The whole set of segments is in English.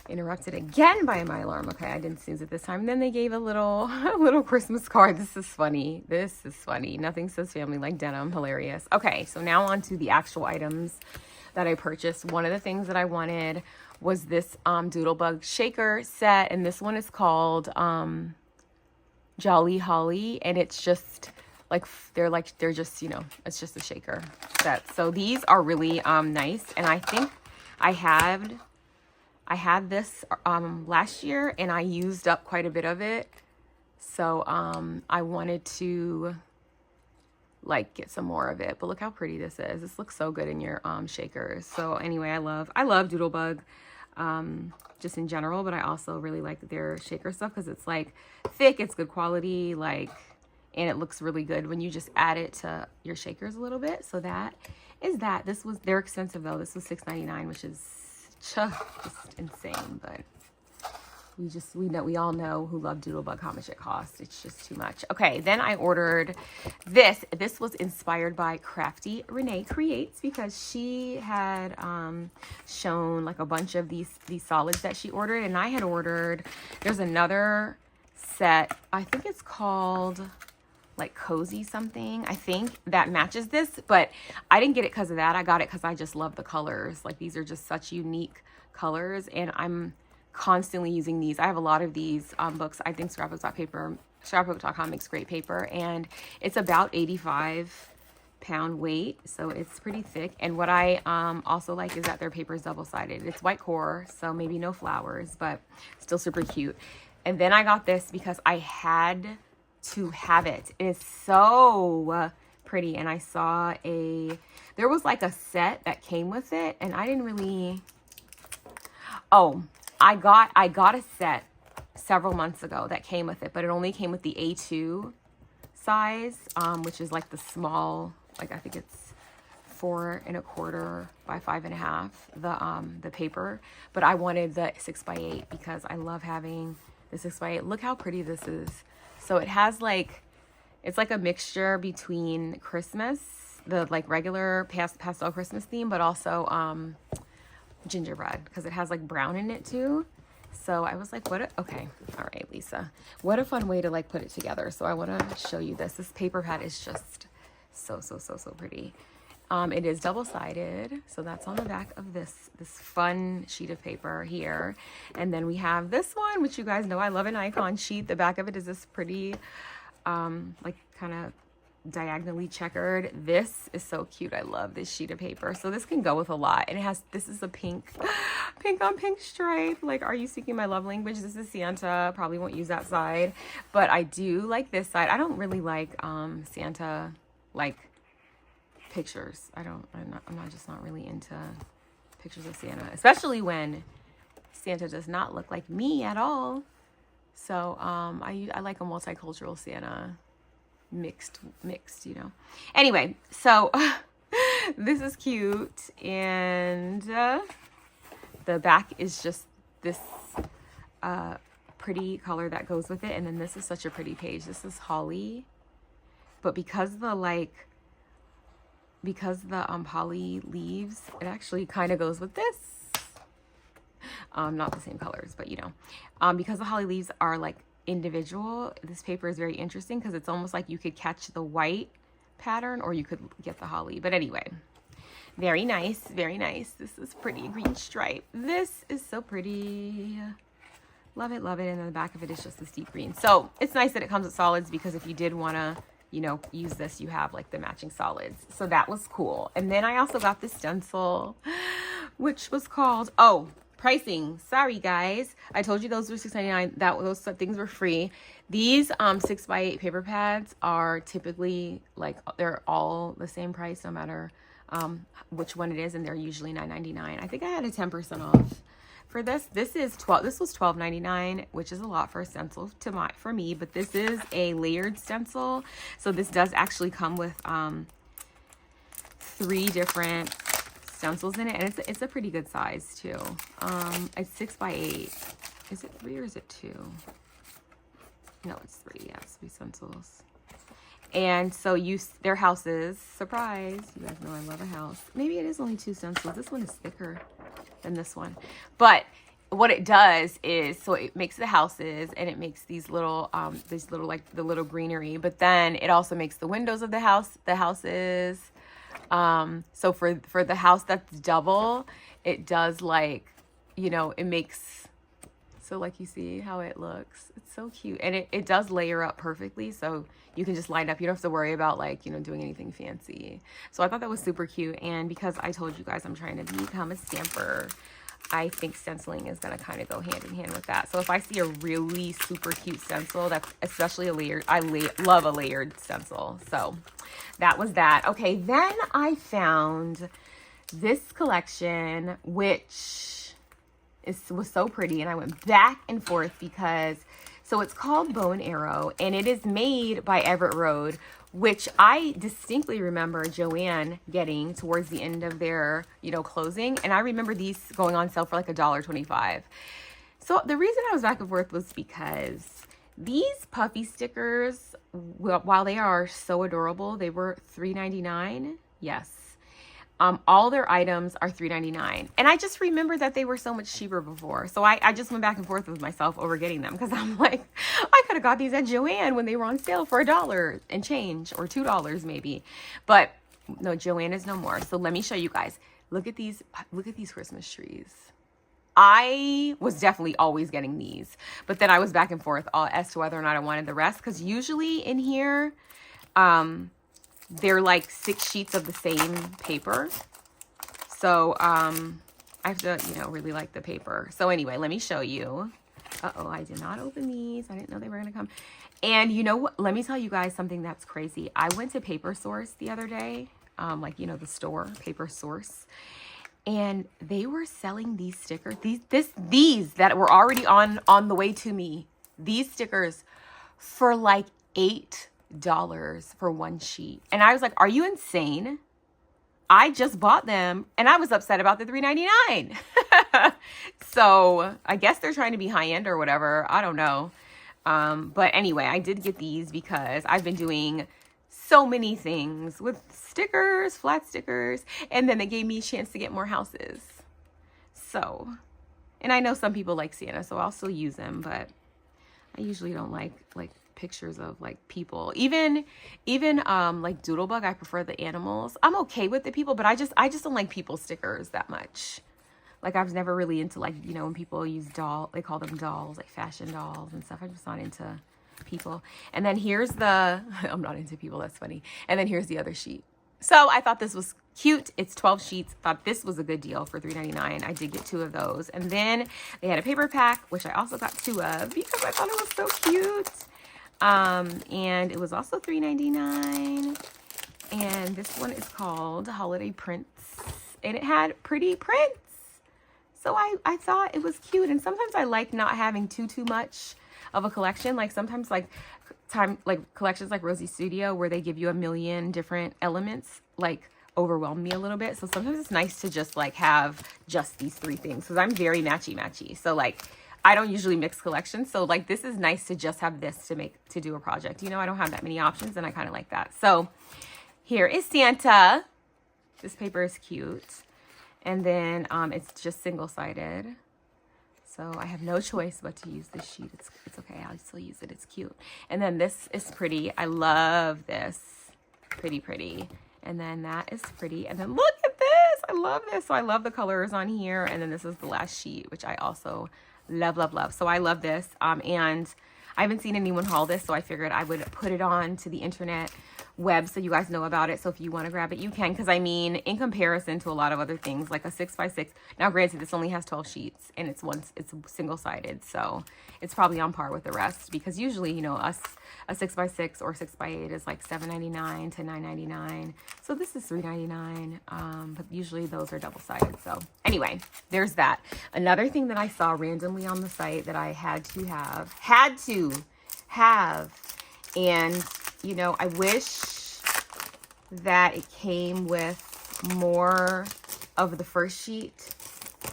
Interrupted again by my alarm. Okay, I didn't snooze it this time. And then they gave a little Christmas card. This is funny. This is funny. Nothing says family like denim. Hilarious. Okay, so now on to the actual items that I purchased. One of the things that I wanted was this Doodlebug shaker set, and this one is called Jolly Holly, and it's just they're just, you know, it's just a shaker set. So these are really nice, and I think I had this last year and I used up quite a bit of it. So I wanted to like get some more of it. But look how pretty this is. This looks so good in your shakers. So anyway, I love Doodlebug just in general, but I also really like their shaker stuff because it's like thick, it's good quality, like, and it looks really good when you just add it to your shakers a little bit. So that is that. They're expensive though. This was $6.99, which is just insane, but we all know who love Doodlebug how much it costs. It's just too much. Okay, then I ordered this. This was inspired by Crafty Renee Creates because she had shown like a bunch of these solids that she ordered, and I had ordered, there's another set, I think it's called like Cozy something, I think, that matches this, but I didn't get it because of that. I got it because I just love the colors. Like, these are just such unique colors, and I'm constantly using these. I have a lot of these books. I think scrapbook.com makes great paper, and it's about 85-pound weight, so it's pretty thick. And what I also like is that their paper is double-sided. It's white core, so maybe no flowers, but still super cute. And then I got this because I had to have it. It is so pretty, and I saw there was like a set that came with it, and I didn't really, I got a set several months ago that came with it, but it only came with the A2 size, which is like the small, like I think it's 4 1/4 by 5 1/2, the paper, but I wanted the 6x8 because I love having the 6x8. Look how pretty this is. So it has like, it's like a mixture between Christmas, the like regular pastel Christmas theme, but also gingerbread, because it has like brown in it too. So I was like, okay, all right, Lisa, what a fun way to like put it together. So I want to show you this. This paper pad is just so pretty. It is double-sided, so that's on the back of this fun sheet of paper here. And then we have this one, which you guys know I love, an icon sheet. The back of it is this pretty, like kind of diagonally checkered. This is so cute. I love this sheet of paper. So this can go with a lot. And it has, this is a pink on pink stripe. Like, are you speaking my love language? This is Santa. Probably won't use that side, but I do like this side. I don't really like Santa like pictures. I'm just not really into pictures of Santa, especially when Santa does not look like me at all. So I like a multicultural Santa, mixed, you know. Anyway, so this is cute, and the back is just this pretty color that goes with it, and then this is such a pretty page. This is holly, but because the holly leaves, it actually kind of goes with this. Not the same colors, but you know, because the holly leaves are like individual, this paper is very interesting because it's almost like you could catch the white pattern or you could get the holly. But anyway, very nice, very nice. This is pretty green stripe. This is so pretty. Love it, love it. And then the back of it is just this deep green. So it's nice that it comes with solids, because if you did want to, you know, use this, you have like the matching solids. So that was cool. And then I also got this stencil, which was called, pricing. Sorry guys, I told you those were $6.99. Those things were free. These 6x8 paper pads are typically like, they're all the same price no matter which one it is, and they're usually $9.99. I think I had a 10% off for this. This was $12.99, which is a lot for a stencil for me, but this is a layered stencil. So this does actually come with 3 different stencils in it, and it's a pretty good size too. It's 6x8. Is it 3 or is it 2? No, it's 3. Yeah, it's 3 stencils. And so their houses, surprise, you guys know I love a house. Maybe it is only 2 stencils. This one is thicker than this one, but what it does is, so it makes the houses and it makes these little like the little greenery, but then it also makes the windows of the houses. So for the house that's double, it does like, you know, it makes, so like you see how it looks. It's so cute. And it does layer up perfectly. So you can just line up. You don't have to worry about like, you know, doing anything fancy. So I thought that was super cute. And because I told you guys I'm trying to become a stamper, I think stenciling is going to kind of go hand in hand with that. So if I see a really super cute stencil, that's especially a layered, I love a layered stencil. So that was that. Okay, then I found this collection, which was so pretty. And I went back and forth because, so it's called Bow and Arrow, and it is made by Everett Road, which I distinctly remember Joanne getting towards the end of their, you know, closing. And I remember these going on sale for like $1.25. So the reason I was back and forth was because these puffy stickers, while they are so adorable, they were $3.99. Yes. All their items are $3.99. And I just remember that they were so much cheaper before. So I just went back and forth with myself over getting them because I'm like, I could have got these at Joann when they were on sale for $1 and change, or $2 maybe. But no, Joann is no more. So let me show you guys. Look at these Christmas trees. I was definitely always getting these, but then I was back and forth as to whether or not I wanted the rest, because usually in here, they're like 6 sheets of the same paper. So, I have to, you know, really like the paper. So anyway, let me show you. Uh-oh, I did not open these. I didn't know they were going to come. And you know what? Let me tell you guys something that's crazy. I went to Paper Source the other day, like, you know, the store, Paper Source. And they were selling these stickers, these that were already on the way to me, these stickers for like $8 for one sheet. And I was like, are you insane? I just bought them and I was upset about the $3.99. So I guess they're trying to be high end or whatever. I don't know. But anyway, I did get these because I've been doing so many things with stickers, flat stickers, and then they gave me a chance to get more houses. So, and I know some people like Santa, so I'll still use them, but I usually don't like pictures of like people. Even like Doodlebug, I prefer the animals. I'm okay with the people, but I just don't like people stickers that much. Like I was never really into, like, you know, when people use they call them dolls, like fashion dolls and stuff. I'm just not into people. And then here's I'm not into people, that's funny. And then here's the other sheet. So I thought this was cute. It's 12 sheets. Thought this was a good deal for $3.99. I did get 2 of those. And then they had a paper pack, which I also got 2 of because I thought it was so cute. And it was also $3.99. And this one is called Holiday Prints. And it had pretty prints. So I thought it was cute. And sometimes I like not having too much of a collection. Like sometimes collections like Rosie Studio, where they give you a million different elements, like overwhelm me a little bit. So sometimes it's nice to just like have just these 3 things, because I'm very matchy. So like I don't usually mix collections. So like this is nice to just have this to do a project. You know, I don't have that many options and I kind of like that. So here is Santa. This paper is cute. And then it's just single-sided. So I have no choice but to use this sheet. It's okay. I'll still use it. It's cute. And then this is pretty. I love this. Pretty. And then that is pretty. And then look at this. I love this. So I love the colors on here. And then this is the last sheet, which I also love. So I love this. And I haven't seen anyone haul this, so I figured I would put it on to the internet web so you guys know about it. So if you want to grab it, you can. Because I mean, in comparison to a lot of other things, like a 6x6, now granted this only has 12 sheets and it's single-sided, so it's probably on par with the rest, because usually, you know, a 6x6 or 6x8 is like $7.99 to $9.99. So this is $3.99, but usually those are double-sided. So anyway, there's that. Another thing that I saw randomly on the site that I had to have, and you know, I wish that it came with more of the first sheet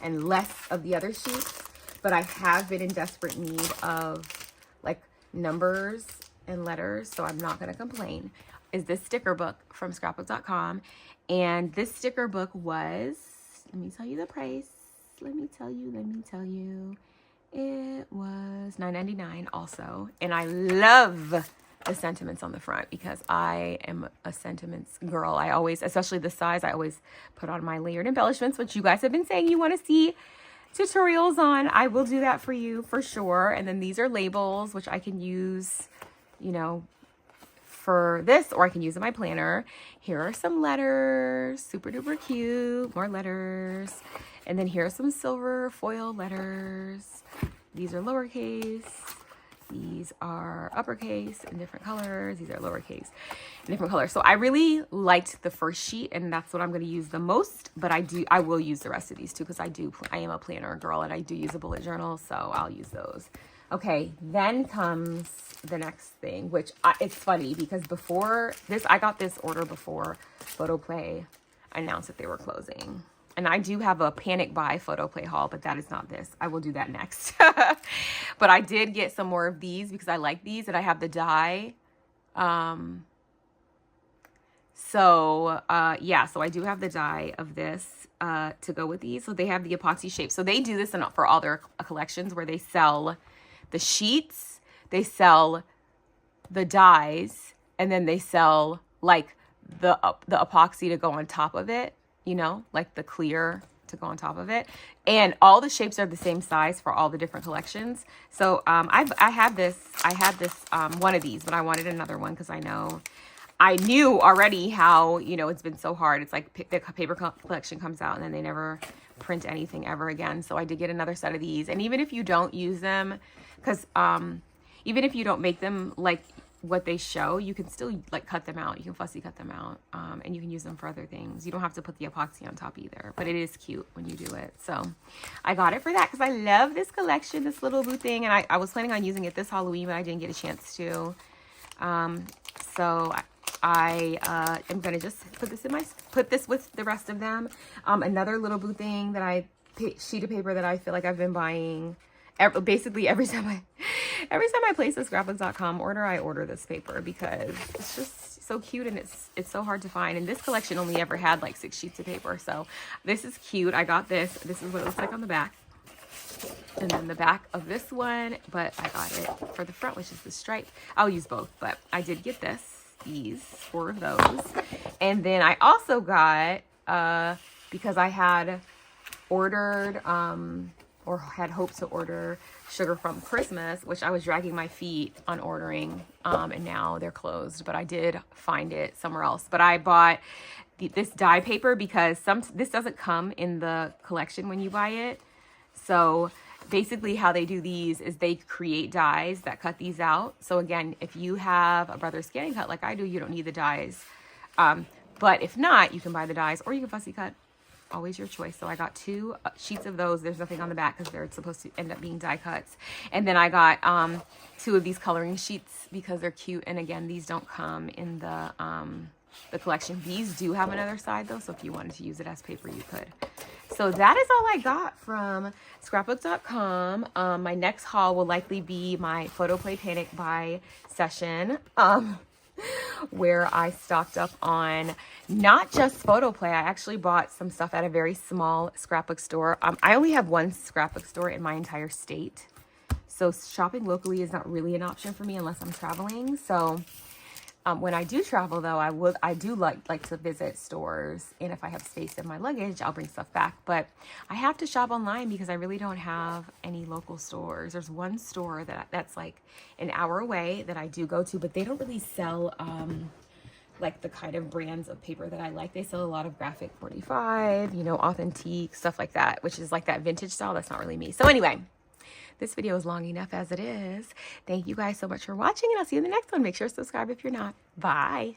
and less of the other sheets, but I have been in desperate need of like numbers and letters, so I'm not going to complain. Is this sticker book from scrapbook.com, and this sticker book was, let me tell you the price, let me tell you, it was $9.99 also. And I love the sentiments on the front because I am a sentiments girl. I always, especially this size, I always put on my layered embellishments, which you guys have been saying you want to see tutorials on. I will do that for you for sure. And then these are labels, which I can use, you know, for this, or I can use in my planner. Here are some letters, super duper cute, more letters. And then here are some silver foil letters. These are lowercase. These are uppercase in different colors. These are lowercase in different colors. So I really liked the first sheet, and that's what I'm going to use the most. But I will use the rest of these too, because I am a planner girl, and I do use a bullet journal, so I'll use those. Okay, then comes the next thing, which it's funny because before this, I got this order before Photoplay announced that they were closing. And I do have a panic buy Photoplay haul, but that is not this. I will do that next. But I did get some more of these because I like these, and I have the die. So I do have the die of this to go with these. So they have the epoxy shape. So they do this for all their collections where they sell the sheets, they sell the dies, and then they sell like the epoxy to go on top of it. You know, like the clear to go on top of it. And all the shapes are the same size for all the different collections. So I had this one of these, but I wanted another one because I knew already how, you know, it's been so hard. It's like the paper collection comes out and then they never print anything ever again. So I did get another set of these. And even if you don't use them, because even if you don't make them like what they show, you can still like cut them out. You can fussy cut them out, and you can use them for other things. You don't have to put the epoxy on top either, but it is cute when you do it. So I got it for that because I love this collection, this little blue thing, and I was planning on using it this Halloween, but I didn't get a chance to. So I am gonna just put this with the rest of them. Another little blue thing that sheet of paper that I feel like I've been buying. Basically every time I place a scrapbooks.com order, I order this paper because it's just so cute and it's so hard to find. And this collection only ever had like 6 sheets of paper. So this is cute. I got this. This is what it looks like on the back. And then the back of this one, but I got it for the front, which is the stripe. I'll use both, but I did get these 4 of those. And then I also got, because I had ordered, or had hoped to order Sugar from Christmas, which I was dragging my feet on ordering, and now they're closed, but I did find it somewhere else. But I bought this die paper because this doesn't come in the collection when you buy it. So basically how they do these is they create dies that cut these out. So again, if you have a Brothers Scanning Cut like I do, you don't need the dies. But if not, you can buy the dies or you can fussy cut. Always your choice. So I got 2 sheets of those. There's nothing on the back because they're supposed to end up being die cuts. And then I got 2 of these coloring sheets because they're cute. And again, these don't come in the collection. These do have another side though, so if you wanted to use it as paper, you could. So that is all I got from scrapbooks.com. My next haul will likely be my Photoplay Panic Buy session. Where I stocked up on not just Photoplay. I actually bought some stuff at a very small scrapbook store. I only have one scrapbook store in my entire state. So shopping locally is not really an option for me unless I'm traveling. So when I do travel though, I do like to visit stores, and if I have space in my luggage, I'll bring stuff back. But I have to shop online because I really don't have any local stores. There's one store that's like an hour away that I do go to, but they don't really sell like the kind of brands of paper that I like. They sell a lot of graphic 45, you know, authentique, stuff like that, which is like that vintage style. That's not really me. So anyway, this video is long enough as it is. Thank you guys so much for watching, and I'll see you in the next one. Make sure to subscribe if you're not. Bye.